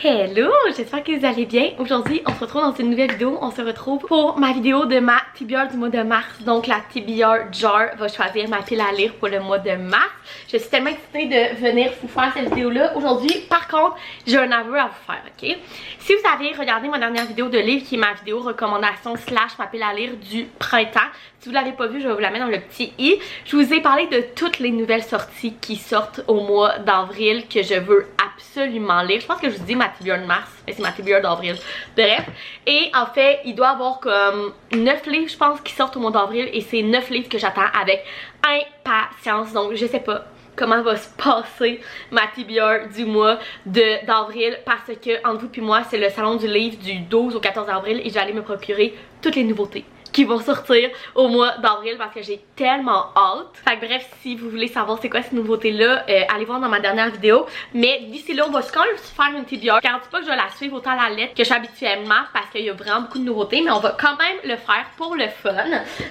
Hello, j'espère que vous allez bien. Aujourd'hui, on se retrouve dans une nouvelle vidéo. On se retrouve pour ma vidéo de ma TBR du mois de mars. Donc la TBR Jar va choisir ma pile à lire pour le mois de mars. Je suis tellement excitée de venir vous faire cette vidéo-là aujourd'hui. Par contre, j'ai un aveu à vous faire, ok? Si vous avez regardé ma dernière vidéo de livre, qui est ma vidéo recommandation / ma pile à lire du printemps, si vous ne l'avez pas vue, je vais vous la mettre dans le petit i. Je vous ai parlé de toutes les nouvelles sorties qui sortent au mois d'avril que je veux absolument lire. Je pense que je vous dis ma TBR de mars, mais c'est ma TBR d'avril. Bref, et en fait, il doit y avoir comme 9 livres, je pense, qui sortent au mois d'avril, et c'est 9 livres que j'attends avec impatience. Donc, je sais pas comment va se passer ma TBR du mois d'avril, parce que entre vous et moi, c'est le salon du livre du 12 au 14 avril et je vais aller me procurer toutes les nouveautés qui vont sortir au mois d'avril parce que j'ai tellement hâte. Fait que bref, si vous voulez savoir c'est quoi ces nouveautés-là, allez voir dans ma dernière vidéo. Mais d'ici là, on va quand même se faire une TBR. Je garantis pas que je vais la suivre autant à la lettre que je suis habituellement parce qu'il y a vraiment beaucoup de nouveautés, mais on va quand même le faire pour le fun.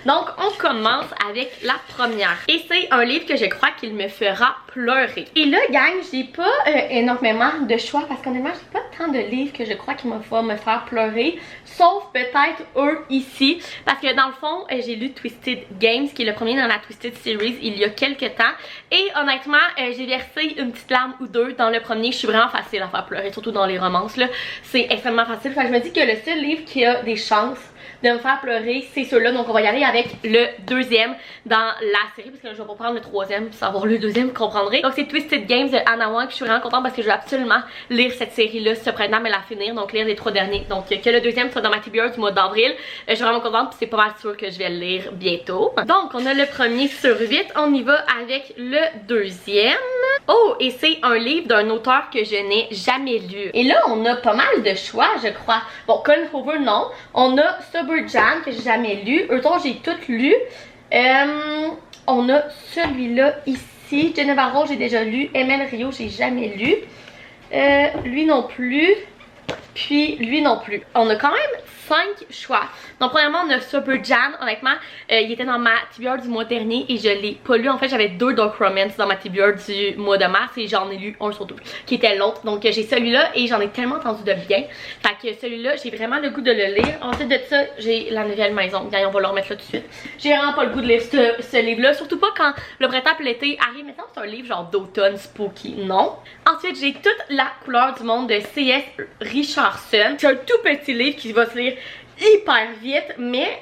Donc, on commence avec la première. Et c'est un livre que je crois qu'il me fera pleurer. Et là, gang, j'ai pas énormément de choix parce qu'honnêtement, j'ai pas tant de livres que je crois qu'il va me faire pleurer. Sauf peut-être eux ici. Parce que dans le fond, j'ai lu Twisted Games, qui est le premier dans la Twisted Series, il y a quelques temps. Et honnêtement, j'ai versé une petite larme ou deux dans le premier. Je suis vraiment facile à faire pleurer, surtout dans les romances, là. C'est extrêmement facile. Fait que je me dis que le seul livre qui a des chances de me faire pleurer, c'est ceux-là. Donc on va y aller avec le deuxième dans la série, parce que là, je vais pas prendre le troisième puis savoir le deuxième, vous comprendrez. Donc c'est Twisted Games de Anna Wang. Je suis vraiment contente parce que je veux absolument lire cette série-là ce printemps, mais la finir, donc lire les 3 derniers. Donc que le deuxième soit dans ma TBR du mois d'avril. Je suis vraiment contente, puis c'est pas mal sûr que je vais le lire bientôt. Donc on a le premier sur 8, on y va avec le deuxième. Oh, et c'est un livre d'un auteur que je n'ai jamais lu. Et là, on a pas mal de choix, je crois. Bon, Colin Hoover, non. On a Suburjan, que j'ai jamais lu. Eux autres, j'ai toutes lu. On a celui-là ici. Geneva Rose, j'ai déjà lu. Emel Rio, j'ai jamais lu. Lui non plus. Puis lui non plus. On a quand même 5 choix. Donc premièrement, on a Suburjan. Honnêtement, il était dans ma TBR du mois dernier et je l'ai pas lu. En fait, j'avais 2 Dark Romance dans ma TBR du mois de mars et j'en ai lu un sur 2 qui était l'autre. Donc j'ai celui-là et j'en ai tellement entendu de bien. Fait que celui-là, j'ai vraiment le goût de le lire. Ensuite de ça, j'ai La Nouvelle Maison. Bien, on va le remettre là tout de suite. J'ai vraiment pas le goût de lire ce livre-là. Surtout pas quand le printemps et l'été arrive. Mais ça, c'est un livre genre d'automne spooky. Non. Ensuite, j'ai Toute la couleur du monde de C.S. Richardson. C'est un tout petit livre qui va se lire hyper vite, mais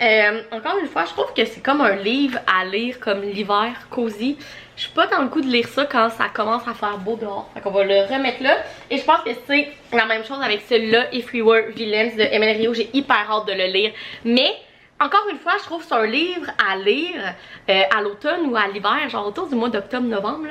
encore une fois, je trouve que c'est comme un livre à lire comme l'hiver, cosy. Je suis pas dans le coup de lire ça quand ça commence à faire beau dehors. Fait qu'on va le remettre là. Et je pense que c'est la même chose avec celui-là, If We Were Villains de Emel Rio. J'ai hyper hâte de le lire. Mais encore une fois, je trouve que c'est un livre à lire à l'automne ou à l'hiver, genre autour du mois d'octobre-novembre.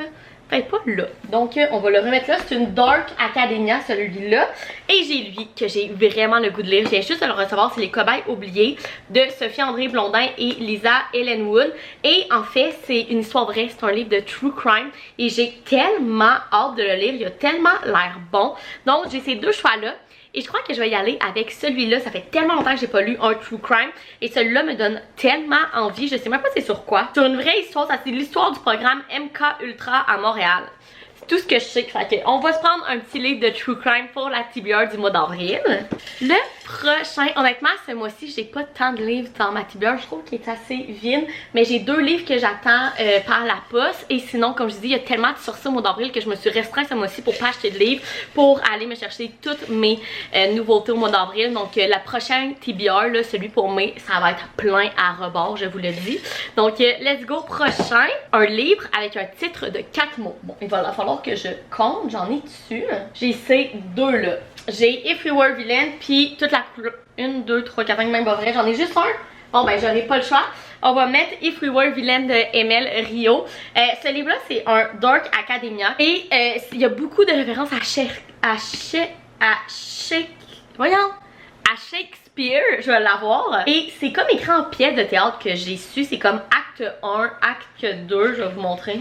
Peut-être pas là. Donc on va le remettre là. C'est une Dark Academia, celui-là. Et j'ai lui que j'ai vraiment le goût de lire. Je viens juste de le recevoir. C'est Les Cobayes oubliés de Sophie-André Blondin et Lisa Ellen Wood. Et en fait, c'est une histoire vraie. C'est un livre de true crime. Et j'ai tellement hâte de le lire. Il a tellement l'air bon. Donc j'ai ces 2 choix-là. Et je crois que je vais y aller avec celui-là. Ça fait tellement longtemps que j'ai pas lu un true crime. Et celui-là me donne tellement envie. Je sais même pas c'est sur quoi. Sur une vraie histoire. Ça c'est l'histoire du programme MK Ultra à Montréal. C'est tout ce que je sais. Fait que on va se prendre un petit livre de true crime pour la TBR du mois d'avril. Le prochain, honnêtement, ce mois-ci, j'ai pas tant de livres dans ma TBR. Je trouve qu'il est assez vide. Mais j'ai 2 livres que j'attends par la poste. Et sinon, comme je dis, il y a tellement de sorties au mois d'avril que je me suis restreint ce mois-ci pour pas acheter de livres, pour aller me chercher toutes mes nouveautés au mois d'avril. Donc la prochaine TBR, là, celui pour mai, ça va être plein à rebord, je vous le dis. Donc let's go, prochain. Un livre avec un titre de 4 mots. Bon, il va falloir que je compte, j'en ai dessus. J'ai ces 2 là. J'ai If We Were Villain, puis toute la couleur. 1, 2, 3, 4, 5, même pas vrai. J'en ai juste un. Bon, ben, j'aurai pas le choix. On va mettre If We Were Villain de Emel Rio. Ce livre-là, c'est un Dark Academia. Et il y a beaucoup de références à Shakespeare, je vais l'avoir. Et c'est comme écrit en pièce de théâtre que j'ai su. C'est comme acte 1, acte 2. Je vais vous montrer.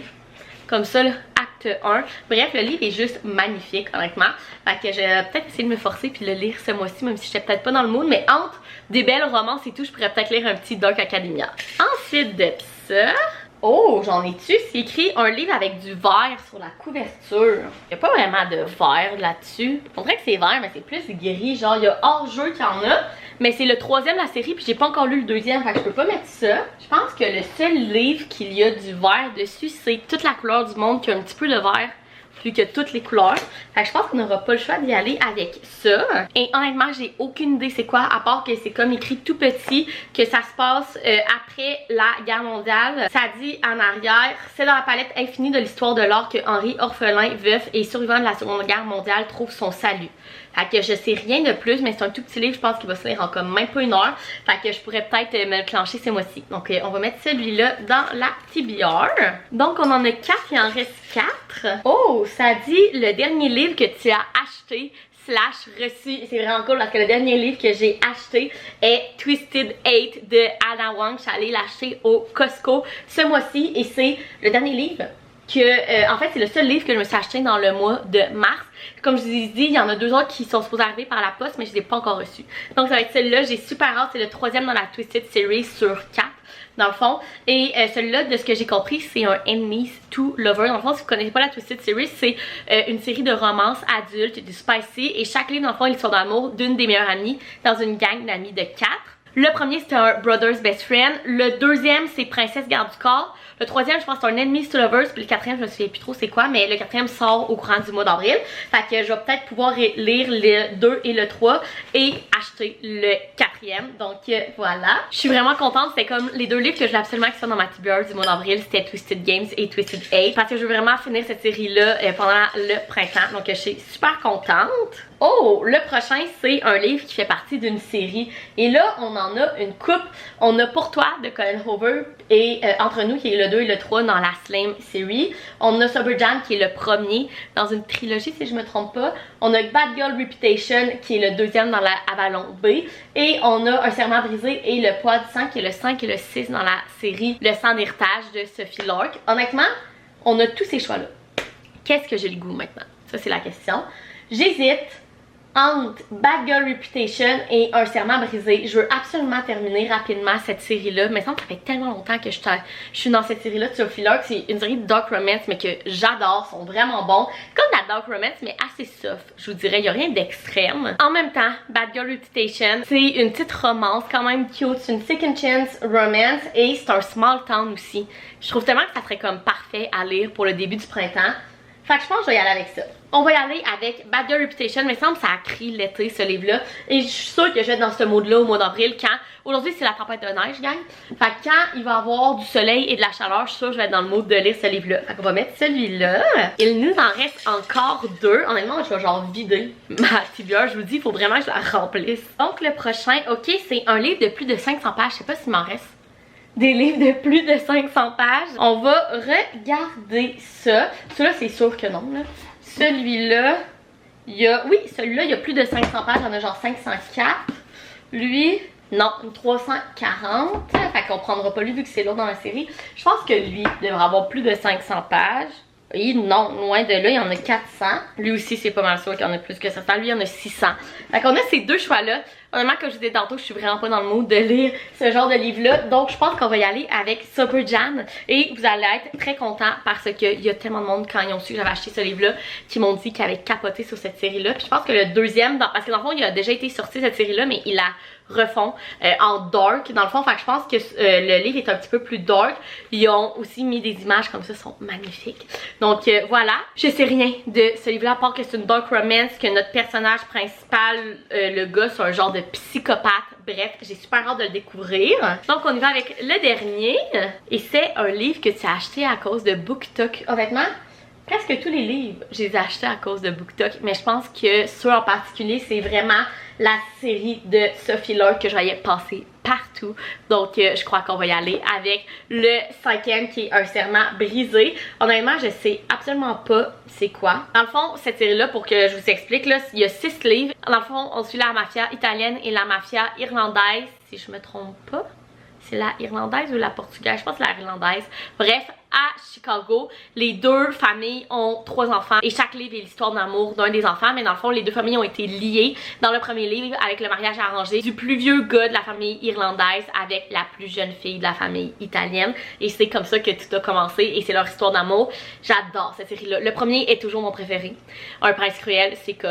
Comme ça, là, acte 1. Bref, le livre est juste magnifique, honnêtement. Fait que je vais peut-être essayer de me forcer puis le lire ce mois-ci, même si j'étais peut-être pas dans le mood. Mais entre des belles romances et tout, je pourrais peut-être lire un petit Dark Academia. Ensuite de ça, Oh, j'en ai-tu? C'est écrit un livre avec du vert sur la couverture. Il n'y a pas vraiment de vert là-dessus. On dirait que c'est vert, mais c'est plus gris. Genre, il y a hors-jeu qu'il y en a. Mais c'est le troisième de la série, puis j'ai pas encore lu le deuxième, fait que je peux pas mettre ça. Je pense que le seul livre qu'il y a du vert dessus, c'est toute la couleur du monde qui a un petit peu de vert. Plus que toutes les couleurs. Fait que je pense qu'on n'aura pas le choix d'y aller avec ça. Et honnêtement, j'ai aucune idée c'est quoi, à part que c'est comme écrit tout petit, que ça se passe après la guerre mondiale. Ça dit en arrière, c'est dans la palette infinie de l'histoire de l'art que Henri, orphelin, veuf et survivant de la Seconde Guerre mondiale, trouve son salut. Fait que je sais rien de plus, mais c'est un tout petit livre, je pense qu'il va se lire en comme même pas une heure. Fait que je pourrais peut-être me le clencher ce mois-ci. Donc on va mettre celui-là dans la TBR. Donc on en a 4, il en reste 4. Oh, ça dit le dernier livre que tu as acheté / reçu. C'est vraiment cool parce que le dernier livre que j'ai acheté est Twisted 8 de Ana Huang. Je suis allée l'acheter au Costco ce mois-ci et c'est le dernier livre que, en fait, c'est le seul livre que je me suis acheté dans le mois de mars. Comme je vous ai dit, il y en a 2 autres qui sont supposés arriver par la poste, mais je les ai pas encore reçus. Donc ça va être celui-là, j'ai super hâte, c'est le 3e dans la Twisted Series sur 4. Dans le fond, et celui-là, de ce que j'ai compris, c'est un Enemies to Lover. Dans le fond, si vous connaissez pas la Twisted Series, c'est une série de romances adultes, du spicy, et chaque livre, dans le fond, est l'histoire d'amour d'une des meilleures amies dans une gang d'amis de 4. Le premier, c'était un Brother's Best Friend. Le deuxième, c'est Princesse Garde du Corps. Le troisième, je pense, c'est un Enemies to Lovers. Puis le quatrième, je me souviens plus trop c'est quoi, mais le quatrième sort au courant du mois d'avril. Fait que je vais peut-être pouvoir lire le 2 et le 3 et acheter le 4e. Donc voilà. Je suis vraiment contente. C'était comme les 2 livres que je voulais absolument qui sont dans ma TBR du mois d'avril. C'était Twisted Games et Twisted 8. Parce que je veux vraiment finir cette série-là pendant le printemps. Donc je suis super contente. Oh, le prochain, c'est un livre qui fait partie d'une série. Et là, on en a une coupe. On a Pour toi de Colin Hoover et Entre nous qui est le 2 et le 3 dans la Slim Series. On a Sober Jam qui est le premier dans une trilogie si je me trompe pas. On a Bad Girl Reputation qui est le 2e dans la Avalon B. Et on a Un serment brisé et Le poids du sang qui est le 5 et le 6 dans la série Le sang d'héritage de Sophie Lark. Honnêtement, on a tous ces choix-là. Qu'est-ce que j'ai le goût maintenant? Ça c'est la question. J'hésite entre Bad Girl Reputation et Un serment brisé. Je veux absolument terminer rapidement cette série-là. Mais ça fait tellement longtemps que je suis dans cette série-là de Sophie Lark. C'est une série de dark romance, mais que j'adore. Ils sont vraiment bons. Comme la dark romance, mais assez soft. Je vous dirais, il n'y a rien d'extrême. En même temps, Bad Girl Reputation, c'est une petite romance quand même cute. C'est une second chance romance et c'est un small town aussi. Je trouve tellement que ça serait comme parfait à lire pour le début du printemps. Fait que je pense que je vais y aller avec ça. On va y aller avec Bad Girl Reputation, mais il semble que ça a crié l'été ce livre-là. Et je suis sûre que je vais être dans ce mode-là au mois d'avril quand... Aujourd'hui c'est la tempête de neige, gang. Fait que quand il va y avoir du soleil et de la chaleur, je suis sûre que je vais être dans le mode de lire ce livre-là. Fait qu'on va mettre celui-là. Il nous en reste encore 2. Honnêtement, je vais genre vider ma TBR. Je vous dis, il faut vraiment que je la remplisse. Donc le prochain, ok, c'est un livre de plus de 500 pages. Je sais pas s'il m'en reste des livres de plus de 500 pages. On va regarder ça. Celui-là, c'est sûr que non, là. Celui-là, il y a... Oui, celui-là, il y a plus de 500 pages. Il y en a genre 504. Lui, non, 340. Fait qu'on prendra pas lui vu que c'est lourd dans la série. Je pense que lui devrait avoir plus de 500 pages. Oui, non, loin de là, il y en a 400. Lui aussi, c'est pas mal sûr qu'il y en a plus que ça. Lui, il y en a 600. Fait qu'on a ces 2 choix-là. Honnêtement, comme je vous disais tantôt, je suis vraiment pas dans le mood de lire ce genre de livre-là. Donc, je pense qu'on va y aller avec Sober Jam. Et vous allez être très contents parce qu'il y a tellement de monde quand ils ont su que j'avais acheté ce livre-là qui m'ont dit qu'ils avaient capoté sur cette série-là. Puis je pense que le deuxième, parce que dans le fond, il a déjà été sorti cette série-là, mais il la refont en dark dans le fond. Fait que je pense que le livre est un petit peu plus dark. Ils ont aussi mis des images comme ça, sont magnifiques. Donc voilà, je sais rien de ce livre-là à part que c'est une dark romance, que notre personnage principal, le gars, c'est un genre de psychopathe. Bref, j'ai super hâte de le découvrir. Donc on y va avec le dernier. Et c'est un livre que tu as acheté à cause de BookTok. Honnêtement, presque tous les livres, je les ai achetés à cause de BookTok. Mais je pense que ceux en particulier, c'est vraiment la série de Sophie Lark que je voyais passer partout. Donc je crois qu'on va y aller avec le 5e qui est Un serment brisé. Honnêtement, je sais absolument pas c'est quoi. Dans le fond, cette série-là, pour que je vous explique, là, il y a 6 livres. Dans le fond, on suit la mafia italienne et la mafia irlandaise, si je me trompe pas. C'est la irlandaise ou la portugaise? Je pense que c'est la irlandaise. Bref, à Chicago. Les deux familles ont 3 enfants et chaque livre est l'histoire d'amour d'un des enfants, mais dans le fond les deux familles ont été liées dans le premier livre avec le mariage arrangé du plus vieux gars de la famille irlandaise avec la plus jeune fille de la famille italienne, et c'est comme ça que tout a commencé et c'est leur histoire d'amour. J'adore cette série là. Le premier est toujours mon préféré. Un prince cruel, c'est comme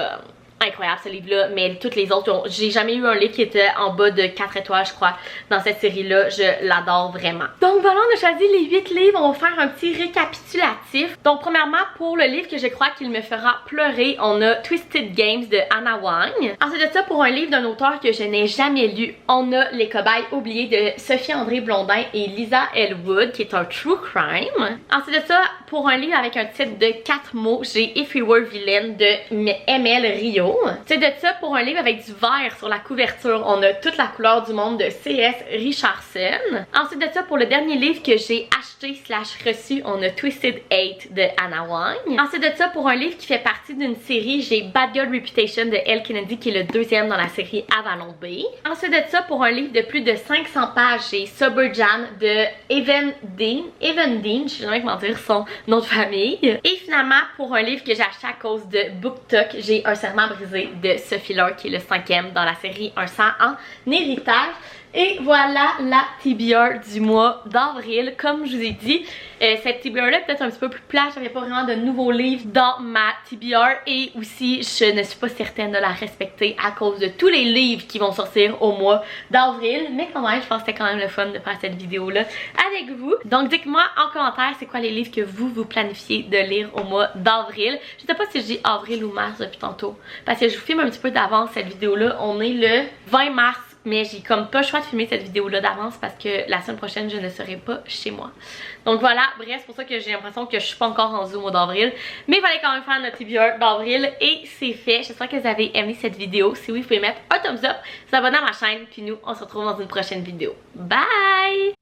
incroyable ce livre là, mais toutes les autres, j'ai jamais eu un livre qui était en bas de 4 étoiles je crois dans cette série là. Je l'adore vraiment. Donc voilà, on a choisi les 8 livres. On va faire un petit récapitulatif. Donc premièrement, pour le livre que je crois qu'il me fera pleurer, on a Twisted Games de Anna Wang. Ensuite de ça, pour un livre d'un auteur que je n'ai jamais lu, on a Les Cobayes oubliés de Sophie-André Blondin et Lisa Elwood, qui est un true crime. Ensuite de ça, pour un livre avec un titre de 4 mots, j'ai If We Were Villain de ML Rio. C'est de ça, pour un livre avec du vert sur la couverture, on a Toute la couleur du monde de C.S. Richardson. Ensuite de ça, pour le dernier livre que j'ai acheté / reçu, on a Twisted 8 de Anna Wang. Ensuite de ça, pour un livre qui fait partie d'une série, j'ai Bad Girl Reputation de Elle Kennedy, qui est le 2e dans la série Avalon Bay. Ensuite de ça, pour un livre de plus de 500 pages, j'ai Suburjan de Evan Dean, je sais jamais comment dire son nom de famille. Et finalement, pour un livre que j'ai acheté à cause de BookTok, j'ai Un serment brisé de Sophie Lord, qui est le 5e dans la série Un sang en héritage. Et voilà la TBR du mois d'avril. Comme je vous ai dit, cette TBR là est peut-être un petit peu plus plate. J'avais pas vraiment de nouveaux livres dans ma TBR, et aussi je ne suis pas certaine de la respecter à cause de tous les livres qui vont sortir au mois d'avril. Mais quand même, je pense que c'était quand même le fun de faire cette vidéo là avec vous. Donc dites-moi en commentaire c'est quoi les livres que vous planifiez de lire au mois d'avril. Je sais pas si je dis avril ou mars depuis tantôt, parce que je vous filme un petit peu d'avance cette vidéo là. On est le 20 mars. Mais j'ai comme pas le choix de filmer cette vidéo là d'avance parce que la semaine prochaine je ne serai pas chez moi. Donc voilà, bref, c'est pour ça que j'ai l'impression que je suis pas encore rendue au mois d'avril. Mais il fallait quand même faire notre TBR d'avril et c'est fait. J'espère que vous avez aimé cette vidéo. Si oui, vous pouvez mettre un thumbs up, vous abonner à ma chaîne, puis nous on se retrouve dans une prochaine vidéo. Bye!